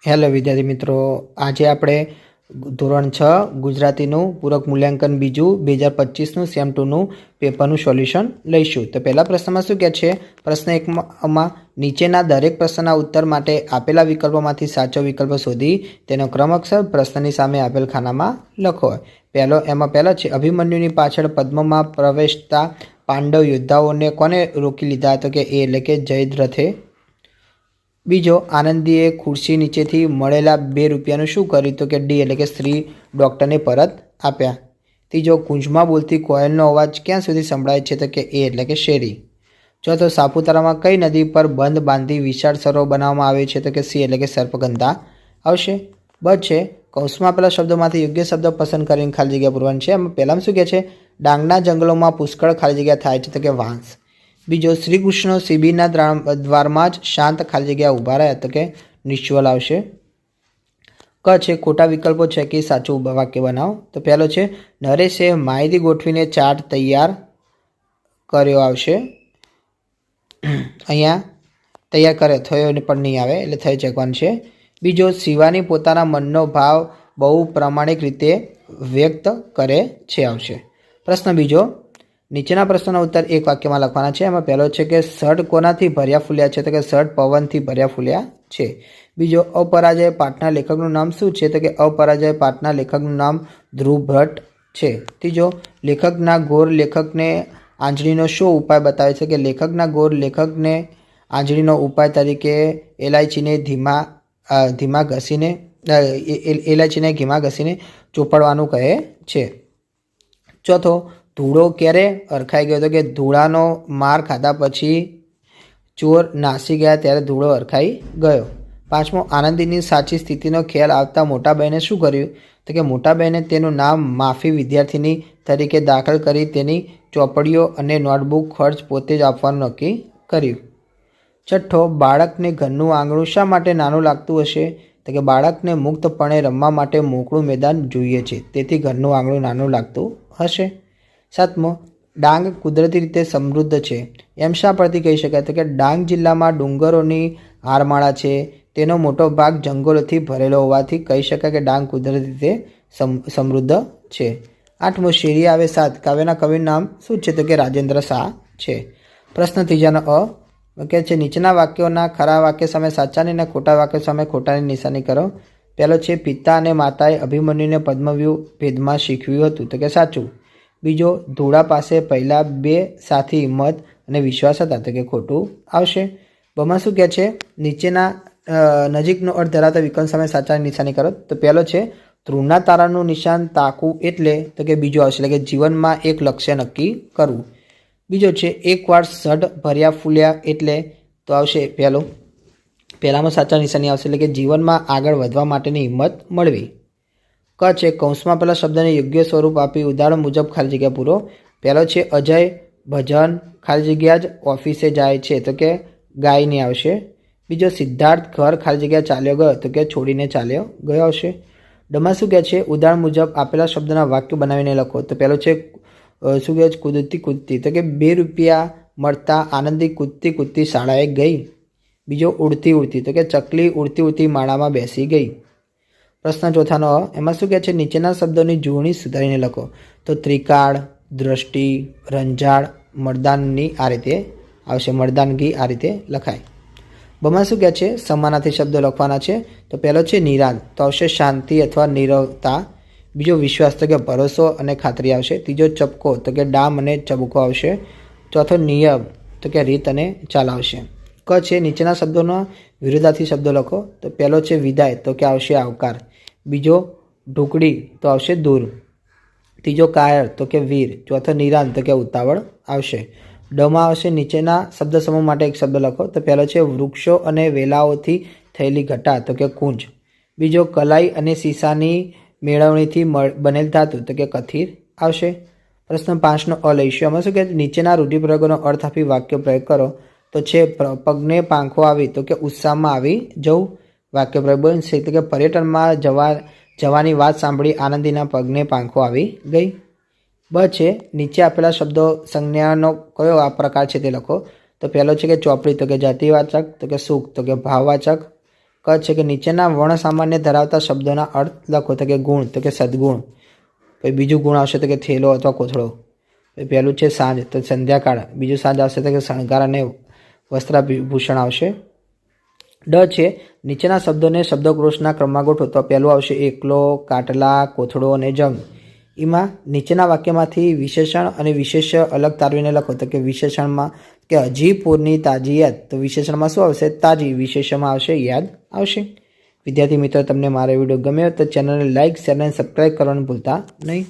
Hello વિદ્યાર્થી મિત્રો, આજે આપણે ધોરણ 6 ગુજરાતીનું પૂરક મૂલ્યાંકન બીજું 2025નું સેમ 2નું પેપરનું સોલ્યુશન લઈશું. તો પહેલા પ્રશ્નમાં શું કહે છે? પ્રશ્ન 1માં નીચેના દરેક પ્રશ્નના ઉત્તર માટે આપેલા વિકલ્પોમાંથી સાચો વિકલ્પ શોધી તેનો ક્રમ અક્ષર પ્રશ્નની સામે આપેલ ખાનામાં લખો. પહેલો છે અભિમન્યુની પાછળ પદ્મમાં પ્રવેશતા પાંડવ યોદ્ધાઓને કોને રોકી લીધા? તો કે એ એટલે કે જયદ્રથે. બીજો, આનંદીએ ખુરશી નીચેથી મળેલા 2 રૂપિયાનું શું કર્યું? તો કે ડી એટલે કે સ્ત્રી ડૉક્ટરને પરત આપ્યા. ત્રીજો, કુંજમાં બોલતી કોયલનો અવાજ ક્યાં સુધી સંભળાય છે? તો કે એ એટલે કે શેરી. ચોથો, સાપુતારામાં કઈ નદી પર બંધ બાંધી વિશાળ સરોવર બનાવવામાં આવે છે? તો કે સી એટલે કે સર્પગંધા આવશે. બ છે કૌંસમાં આપેલા શબ્દોમાંથી યોગ્ય શબ્દ પસંદ કરીને ખાલી જગ્યા પૂરવાની છે. એમાં પહેલામાં શું કહે છે? ડાંગના જંગલોમાં પુષ્કળ ખાલી જગ્યા થાય છે. તો કે વાંસ. બીજો, શ્રી કૃષ્ણ શિબિરના દ્વારમાં જ શાંત ખાલી જગ્યા ઊભા રહ્યા. તો કે નિશ્ચલ આવશે. ક છે ખોટા વિકલ્પો છે કે સાચું વાક્ય બનાવો. તો પહેલો છે નરેશે માહિતી ગોઠવીને ચાર્ટ તૈયાર કર્યો આવશે. અહીંયા તૈયાર કરે થયો પણ નહીં આવે એટલે થઈ શકવાનું છે. બીજો, શિવાની પોતાના મનનો ભાવ બહુ પ્રામાણિક રીતે વ્યક્ત કરે છે આવશે. પ્રશ્ન બીજો, નીચેના પ્રશ્નોના ઉત્તર એક વાક્યમાં લખવાના છે. એમાં પહેલો છે કે સડ કોનાથી ભર્યા ફૂલ્યા છે? તો કે સડ પવનથી ભર્યા ફૂલ્યા છે. બીજો, અપરાજય પાઠના લેખકનું નામ શું છે? તો કે અપરાજય પાઠના લેખકનું નામ ધ્રુવ ભટ્ટ છે. ત્રીજો, લેખકના ગોર લેખકને આંજળીનો શો ઉપાય બતાવે છે? કે લેખકના ગોર લેખકને આંજળીનો ઉપાય તરીકે એલાયચીને ઘીમાં ઘસીને ચોપડવાનું કહે છે. ચોથો, ધૂળો ક્યારે અરખાઈ ગયો? તો કે ધૂળાનો માર ખાધા પછી ચોર નાસી ગયા ત્યારે ધૂળો અરખાઈ ગયો. પાંચમો, આનંદીની સાચી સ્થિતિનો ખ્યાલ આવતા મોટા બહેને શું કર્યું? તો કે મોટા બહેને તેનું નામ માફી વિદ્યાર્થીની તરીકે દાખલ કરી તેની ચોપડીઓ અને નોટબુક ખર્ચ પોતે જ આપવાનું નક્કી કર્યું. છઠ્ઠો, બાળકને ઘરનું આંગણું શા માટે નાનું લાગતું હશે? તો કે બાળકને મુક્તપણે રમવા માટે મોકળું મેદાન જોઈએ છે, તેથી ઘરનું આંગણું નાનું લાગતું હશે. સાતમો, ડાંગ કુદરતી રીતે સમૃદ્ધ છે એમ શા પરથી કહી શકાય? તો કે ડાંગ જિલ્લામાં ડુંગરોની હારમાળા છે, તેનો મોટો ભાગ જંગલોથી ભરેલો હોવાથી કહી શકાય કે ડાંગ કુદરતી રીતે સમૃદ્ધ છે. આઠમો, શેરી આવે સાત કાવ્યના કવિનું નામ શું છે? તો કે રાજેન્દ્ર શાહ છે. પ્રશ્ન ત્રીજાનો કે છે નીચેના વાક્યોના ખરા વાક્ય સામે સાચાની અને ખોટા વાક્ય સામે ખોટાની નિશાની કરો. પહેલો છે પિતા અને માતાએ અભિમન્યુને પદ્મવ્યૂહ ભેદમાં શીખવ્યું હતું. તો કે સાચું. બીજો, ધોળા પાસે પહેલાં 2 સાથી હિંમત અને વિશ્વાસ હતા. તો કે ખોટું આવશે. બમાં શું કહે છે? નીચેના નજીકનો અર્થ ધરાવતા વિકલ્પ સામે સાચાની નિશાની કરો. તો પહેલો છે ધ્રુવના તારાનું નિશાન તાકવું એટલે? તો કે બીજો આવશે એટલે કે જીવનમાં એક લક્ષ્ય નક્કી કરવું. બીજો છે એકવાર સડ ભર્યા ફૂલ્યા એટલે? તો આવશે પહેલામાં સાચા નિશાની આવશે એટલે કે જીવનમાં આગળ વધવા માટેની હિંમત મળવી. ક છે કૌંસમાં પેલા શબ્દને યોગ્ય સ્વરૂપ આપી ઉદાહરણ મુજબ ખાલી જગ્યા પૂરો. પહેલો છે અજય ભજન ખાલી જગ્યા જ ઓફિસે જાય છે. તો કે ગાયની આવશે. બીજો, સિદ્ધાર્થ ઘર ખાલી જગ્યા ચાલ્યો ગયો. તો કે છોડીને ચાલ્યો ગયો આવશે. ડમાં શું કહે છે? ઉદાહરણ મુજબ આપેલા શબ્દના વાક્ય બનાવીને લખો. તો પહેલો છે શું કહે છે? કૂદતી. તો કે 2 રૂપિયા મળતા આનંદી કૂદતી શાળાએ ગઈ. બીજો, ઉડતી. તો કે ચકલી ઉડતી માળામાં બેસી ગઈ. પ્રશ્ન ચોથાનો એમાં શું કહે છે? નીચેના શબ્દોની જોડણી સુધારીને લખો. તો ત્રિકાળ, દ્રષ્ટિ, રંજાડ, મરદાનગી આ રીતે લખાય. બમાં શું કહે છે? સમાનાર્થી શબ્દો લખવાના છે. તો પહેલો છે નિરાંત, તો આવશે શાંતિ અથવા નીરવતા. બીજો, વિશ્વાસ, તો કે ભરોસો અને ખાતરી આવશે. ત્રીજો, ચપકો, તો કે ડામ અને ચબકો આવશે. ચોથો, નિયમ, તો કે રીત અને ચાલ આવશે. ક છે નીચેના શબ્દોના વિરોધાર્થી શબ્દો લખો. તો પહેલો છે વિદાય, તો કે આવશે આવકાર. બીજો, ઢુકડી, તો આવશે દૂર. ત્રીજો, કાયર, તો કે વીર. ચોથો, નિરાંત, તો કે ઉતાવળ આવશે. ડમાં આવશે નીચેના શબ્દ સમૂહ માટે એક શબ્દ લખો. તો પહેલો છે વૃક્ષો અને વેલાઓથી થયેલી ઘટા, તો કે કુંજ. બીજો, કલાઈ અને સીસાની મેળવણીથી બનેલ ધાતુ, તો કે કથિર આવશે. પ્રશ્ન 5નો લઈશું. આમાં શું કહે? નીચેના રૂઢિપ્રયોગોનો અર્થ આપી વાક્ય પ્રયોગ કરો. તો છે પગને પાંખો આવી, તો કે ઉત્સાહમાં આવી જવું. વાક્ય પ્રયોગ બનશે તો કે પર્યટનમાં જવાની વાત સાંભળી આનંદીના પગને પાંખો આવી ગઈ. બ છે નીચે આપેલા શબ્દો સંજ્ઞાનો કયો આ પ્રકાર છે તે લખો. તો પહેલો છે કે ચોપડી, તો કે જાતિવાચક, તો કે સુખ, તો કે ભાવવાચક. ક છે કે નીચેના વર્ણ સામાન્ય ધરાવતા શબ્દોના અર્થ લખો. તો કે ગુણ, તો કે સદગુણ. પછી બીજું ગુણ આવશે તો કે થેલો અથવા કોથળો. પહેલું છે સાંજ, તો સંધ્યાકાળ. બીજું સાંજ આવશે તો કે શણગાર અને વસ્ત્રાભૂષણ આવશે. ડ છે નીચેના શબ્દોને શબ્દકોશના ક્રમમાં ગોઠવો. તો પહેલું આવશે એકલો, કાટલા, કોથળો અને જંગ. એમાં નીચેના વાક્યમાંથી વિશેષણ અને વિશેષ્ય અલગ તારવીને લખો. તો કે વિશેષણમાં કે હજી પૂરની તાજી યાદ, તો વિશેષણમાં શું આવશે? તાજી. વિશેષણમાં આવશે યાદ આવશે. વિદ્યાર્થી મિત્રો, તમને મારો વિડીયો ગમ્યો તો ચેનલને લાઇક, શેર અને સબસ્ક્રાઈબ કરવાનું ભૂલતા નહીં.